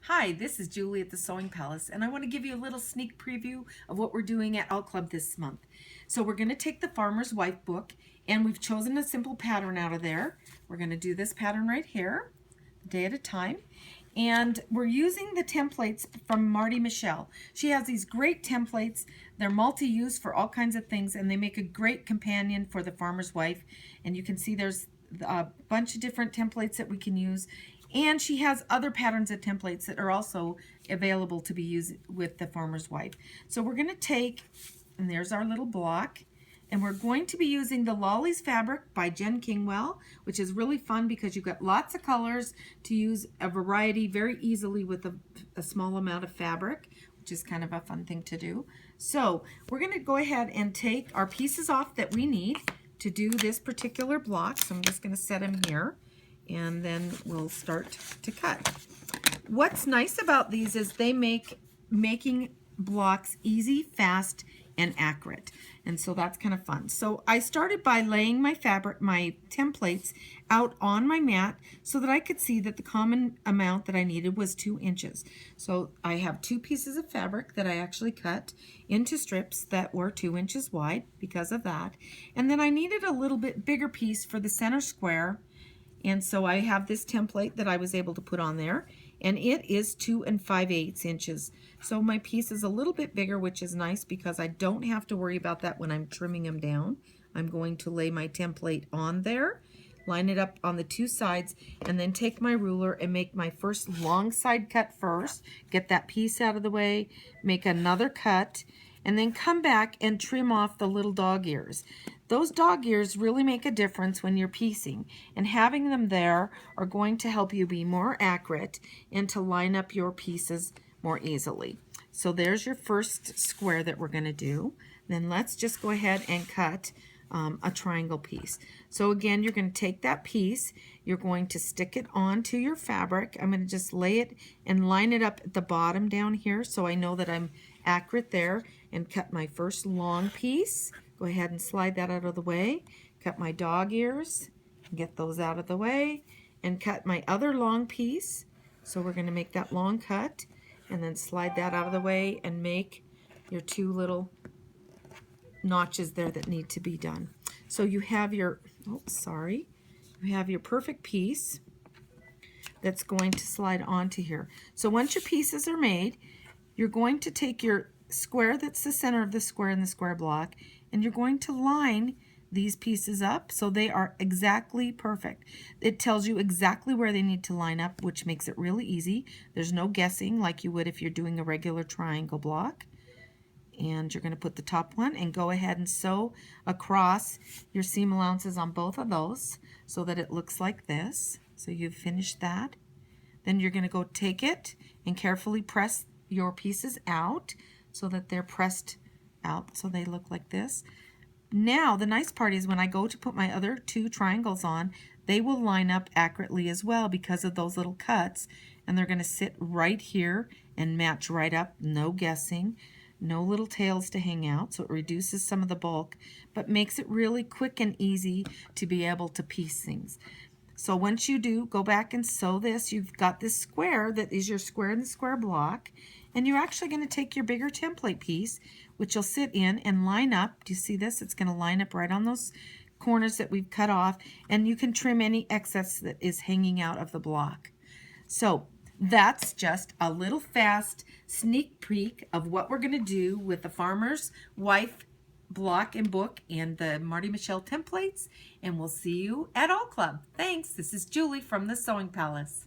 Hi, this is Julie at the Sewing Palace, and I want to give you a little sneak preview of what we're doing at Alt Club this month. So we're going to take the Farmer's Wife book, and we've chosen a simple pattern out of there. We're going to do this pattern right here, a day at a time. And we're using the templates from Marty Michelle. She has these great templates. They're multi-use for all kinds of things, and they make a great companion for the Farmer's Wife. And you can see there's a bunch of different templates that we can use. And she has other patterns of templates that are also available to be used with the Farmer's Wife. So we're going to take, and there's our little block, and we're going to be using the Lolly's fabric by Jen Kingwell, which is really fun because you've got lots of colors to use a variety very easily with a small amount of fabric, which is kind of a fun thing to do. So we're going to go ahead and take our pieces off that we need to do this particular block. So I'm just going to set them here, and then we'll start to cut. What's nice about these is they make making blocks easy, fast, and accurate. And so that's kind of fun. So I started by laying my fabric, my templates out on my mat so that I could see that the common amount that I needed was 2 inches. So I have 2 pieces of fabric that I actually cut into strips that were 2 inches wide because of that. And then I needed a little bit bigger piece for the center square. And so I have this template that I was able to put on there, and it is 2 5/8 inches. So my piece is a little bit bigger, which is nice because I don't have to worry about that when I'm trimming them down. I'm going to lay my template on there, line it up on the 2 sides, and then take my ruler and make my first long side cut first, get that piece out of the way, make another cut, and then come back and trim off the little dog ears. Those dog ears really make a difference when you're piecing, and having them there are going to help you be more accurate and to line up your pieces more easily. So there's your first square that we're going to do. Then let's just go ahead and cut a triangle piece. So again, you're going to take that piece, you're going to stick it onto your fabric. I'm going to just lay it and line it up at the bottom down here so I know that I'm accurate there, and cut my first long piece. Go ahead and slide that out of the way. Cut my dog ears, get those out of the way, and cut my other long piece. So we're going to make that long cut, and then slide that out of the way and make your 2 little notches there that need to be done. So you have your, you have your perfect piece that's going to slide onto here. So once your pieces are made, you're going to take your square that's the center of the square in the square block, and you're going to line these pieces up so they are exactly perfect. It tells you exactly where they need to line up, which makes it really easy. There's no guessing like you would if you're doing a regular triangle block. And you're going to put the top one and go ahead and sew across your seam allowances on both of those so that it looks like this. So you've finished that. Then you're going to go take it and carefully press your pieces out so that they're pressed out so they look like this. Now the nice part is when I go to put my other 2 triangles on, they will line up accurately as well because of those little cuts, and they're going to sit right here and match right up. No guessing, no little tails to hang out, so it reduces some of the bulk but makes it really quick and easy to be able to piece things. So once you do, go back and sew this. You've got this square that is your square in the square block, and you're actually going to take your bigger template piece, which you'll sit in and line up. Do you see this? It's going to line up right on those corners that we've cut off, and you can trim any excess that is hanging out of the block. So that's just a little fast sneak peek of what we're going to do with the Farmer's Wife block and book and the Marty Michelle templates, and we'll see you at Alt Club. Thanks. This is Julie from the Sewing Palace.